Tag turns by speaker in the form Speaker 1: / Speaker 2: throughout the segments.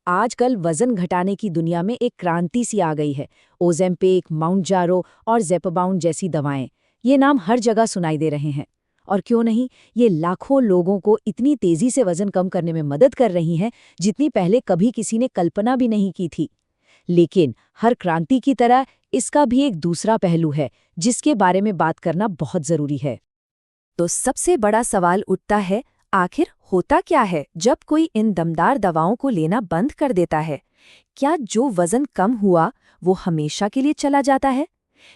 Speaker 1: आजकल वजन घटाने की दुनिया में एक क्रांति सी आ गई है। ओज़ेम्पिक, माउंटजारो और ज़ेपाबाउंड जैसी दवाएं, ये नाम हर जगह सुनाई दे रहे हैं। और क्यों नहीं, ये लाखों लोगों को इतनी तेजी से वजन कम करने में मदद कर रही हैं जितनी पहले कभी किसी ने कल्पना भी नहीं की थी। लेकिन हर क्रांति की तरह इसका भी एक दूसरा पहलू है जिसके बारे में बात करना बहुत जरूरी है। तो सबसे बड़ा सवाल उठता है, आखिर होता क्या है जब कोई इन दमदार दवाओं को लेना बंद कर देता है? क्या जो वजन कम हुआ वो हमेशा के लिए चला जाता है?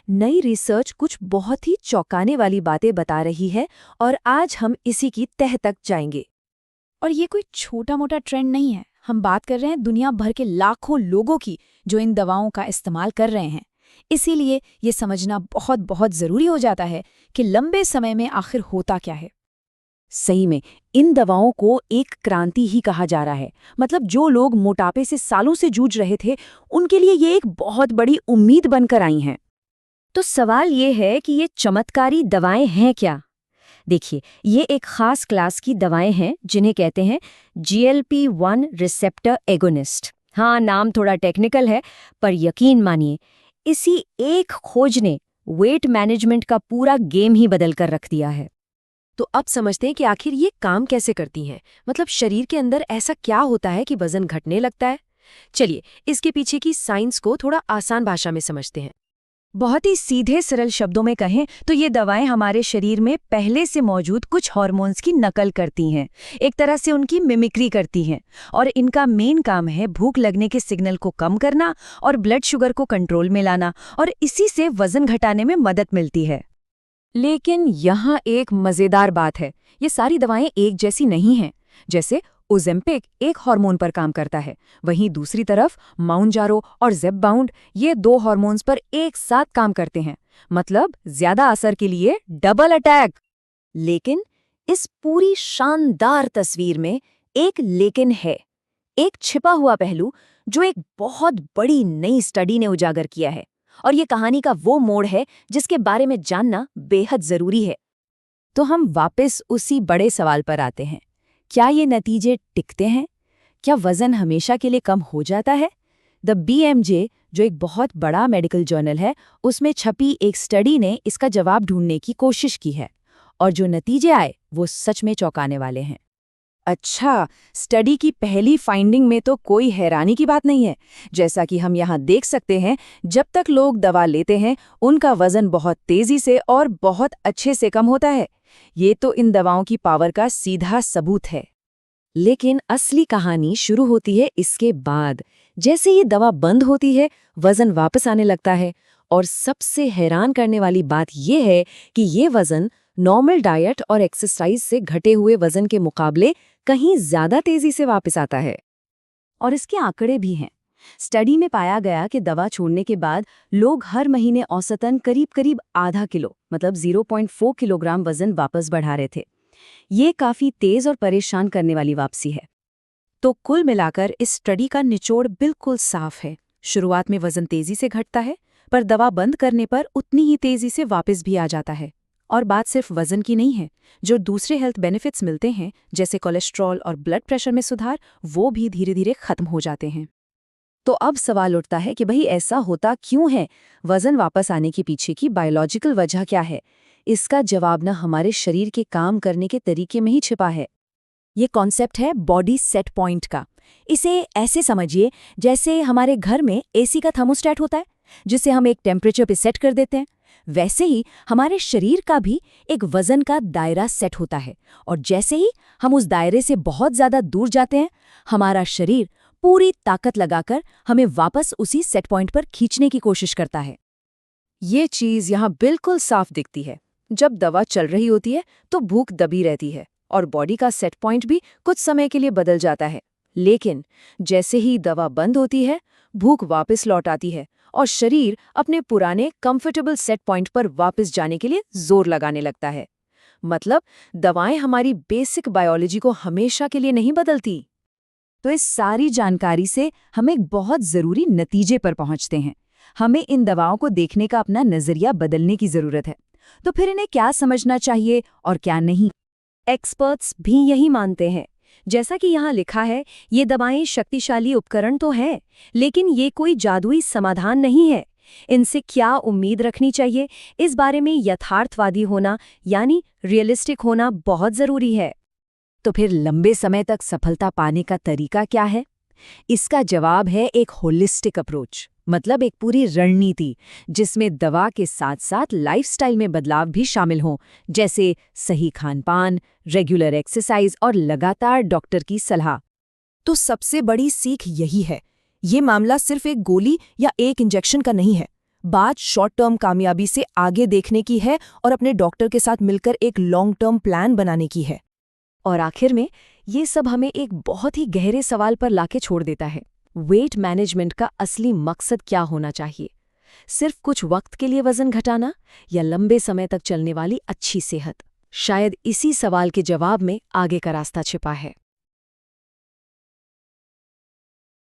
Speaker 1: नई रिसर्च कुछ बहुत ही चौंकाने वाली बातें बता रही है और आज हम इसी की तह तक जाएंगे।
Speaker 2: और ये कोई छोटा मोटा ट्रेंड नहीं है। हम बात कर रहे हैं दुनिया भर के लाखों लोगों की जो इन दवाओं का इस्तेमाल कर रहे हैं। इसीलिए ये समझना बहुत बहुत ज़रूरी हो जाता है कि लंबे समय में आखिर होता क्या है।
Speaker 1: सही में इन दवाओं को एक क्रांति ही कहा जा रहा है। मतलब जो लोग मोटापे से सालों से जूझ रहे थे, उनके लिए ये एक बहुत बड़ी उम्मीद बनकर आई हैं। तो सवाल ये है कि ये चमत्कारी दवाएं हैं क्या? देखिए, ये एक खास क्लास की दवाएं हैं जिन्हें कहते हैं GLP-1 रिसेप्टर एगोनिस्ट। हाँ, नाम थोड़ा टेक्निकल है, पर यकीन मानिए इसी एक खोज ने वेट मैनेजमेंट का पूरा गेम ही बदल कर रख दिया है। तो अब समझते हैं कि आखिर ये काम कैसे करती हैं। मतलब शरीर के अंदर ऐसा क्या होता है कि वजन घटने लगता है? चलिए, इसके पीछे की साइंस को थोड़ा आसान भाषा में समझते हैं। बहुत ही सीधे सरल शब्दों में कहें तो ये दवाएं हमारे शरीर में पहले से मौजूद कुछ हार्मोन्स की नकल करती हैं, एक तरह से उनकी मिमिक्री करती हैं। और इनका मेन काम है भूख लगने के सिग्नल को कम करना और ब्लड शुगर को कंट्रोल में लाना, और इसी से वजन घटाने में मदद मिलती है। लेकिन यहाँ एक मज़ेदार बात है, ये सारी दवाएं एक जैसी नहीं हैं। जैसे ओज़ेम्पिक एक हार्मोन पर काम करता है, वहीं दूसरी तरफ माउंटजारो और ज़ेपाबाउंड ये दो हार्मोन्स पर एक साथ काम करते हैं। मतलब ज्यादा असर के लिए डबल अटैक। लेकिन इस पूरी शानदार तस्वीर में एक लेकिन है, एक छिपा हुआ पहलू जो एक बहुत बड़ी नई स्टडी ने उजागर किया है। और ये कहानी का वो मोड़ है जिसके बारे में जानना बेहद जरूरी है। तो हम वापस उसी बड़े सवाल पर आते हैं, क्या ये नतीजे टिकते हैं? क्या वजन हमेशा के लिए कम हो जाता है? द BMJ, जो एक बहुत बड़ा मेडिकल जर्नल है, उसमें छपी एक स्टडी ने इसका जवाब ढूंढने की कोशिश की है, और जो नतीजे आए वो सच में चौंकाने वाले हैं। अच्छा, स्टडी की पहली फाइंडिंग में तो कोई हैरानी की बात नहीं है। जैसा कि हम यहाँ देख सकते हैं, जब तक लोग दवा लेते हैं उनका वजन बहुत तेजी से और बहुत अच्छे से कम होता है। ये तो इन दवाओं की पावर का सीधा सबूत है। लेकिन असली कहानी शुरू होती है इसके बाद। जैसे ये दवा बंद होती है, वजन वापस आने लगता है। और सबसे हैरान करने वाली बात यह है कि ये वजन नॉर्मल डाइट और एक्सरसाइज से घटे हुए वजन के मुकाबले कहीं ज्यादा तेजी से वापस आता है। और इसके आंकड़े भी हैं। स्टडी में पाया गया कि दवा छोड़ने के बाद लोग हर महीने औसतन करीब आधा किलो, मतलब 0.4 किलोग्राम वजन वापस बढ़ा रहे थे। ये काफी तेज और परेशान करने वाली वापसी है। तो कुल मिलाकर इस स्टडी का निचोड़ बिल्कुल साफ है। शुरुआत में वजन तेजी से घटता है, पर दवा बंद करने पर उतनी ही तेजी से वापस भी आ जाता है। और बात सिर्फ वजन की नहीं है, जो दूसरे हेल्थ बेनिफिट्स मिलते हैं जैसे कोलेस्ट्रॉल और ब्लड प्रेशर में सुधार, वो भी धीरे धीरे खत्म हो जाते हैं। तो अब सवाल उठता है कि भाई ऐसा होता क्यों है? वजन वापस आने के पीछे की बायोलॉजिकल वजह क्या है? इसका जवाब ना हमारे शरीर के काम करने के तरीके में ही छिपा है। ये कॉन्सेप्ट है बॉडी सेट पॉइंट का। इसे ऐसे समझिए जैसे हमारे घर में AC का थर्मोस्टेट होता है, जिसे हम एक टेम्परेचर पे सेट कर देते हैं। वैसे ही हमारे शरीर का भी एक वजन का दायरा सेट होता है, और जैसे ही हम उस दायरे से बहुत ज्यादा दूर जाते हैं, हमारा शरीर पूरी ताकत लगाकर हमें वापस उसी सेट पॉइंट पर खींचने की कोशिश करता है। ये चीज यहाँ बिल्कुल साफ दिखती है। जब दवा चल रही होती है तो भूख दबी रहती है और बॉडी का सेट पॉइंट भी कुछ समय के लिए बदल जाता है। लेकिन जैसे ही दवा बंद होती है, भूख वापस लौट आती है और शरीर अपने पुराने कंफर्टेबल सेट पॉइंट पर वापस जाने के लिए जोर लगाने लगता है। मतलब दवाएं हमारी बेसिक बायोलॉजी को हमेशा के लिए नहीं बदलती। तो इस सारी जानकारी से हम एक बहुत जरूरी नतीजे पर पहुंचते हैं। हमें इन दवाओं को देखने का अपना नजरिया बदलने की जरूरत है। तो फिर इन्हें क्या समझना चाहिए और क्या नहीं? एक्सपर्ट्स भी यही मानते हैं। जैसा कि यहाँ लिखा है, ये दवाएं शक्तिशाली उपकरण तो हैं, लेकिन ये कोई जादुई समाधान नहीं है। इनसे क्या उम्मीद रखनी चाहिए, इस बारे में यथार्थवादी होना यानी रियलिस्टिक होना बहुत जरूरी है। तो फिर लंबे समय तक सफलता पाने का तरीका क्या है? इसका जवाब है एक होलिस्टिक अप्रोच, मतलब एक पूरी रणनीति जिसमें दवा के साथ साथ लाइफस्टाइल में बदलाव भी शामिल हों, जैसे सही खानपान, रेगुलर एक्सरसाइज और लगातार डॉक्टर की सलाह।
Speaker 2: तो सबसे बड़ी सीख यही है, ये मामला सिर्फ एक गोली या एक इंजेक्शन का नहीं है। बात शॉर्ट टर्म कामयाबी से आगे देखने की है और अपने डॉक्टर के साथ मिलकर एक लॉन्ग टर्म प्लान बनाने की है।
Speaker 1: और आखिर में ये सब हमें एक बहुत ही गहरे सवाल पर लाके छोड़ देता है, वेट मैनेजमेंट का असली मकसद क्या होना चाहिए? सिर्फ कुछ वक्त के लिए वजन घटाना या लंबे समय तक चलने वाली अच्छी सेहत? शायद इसी सवाल के जवाब में आगे का रास्ता छिपा है।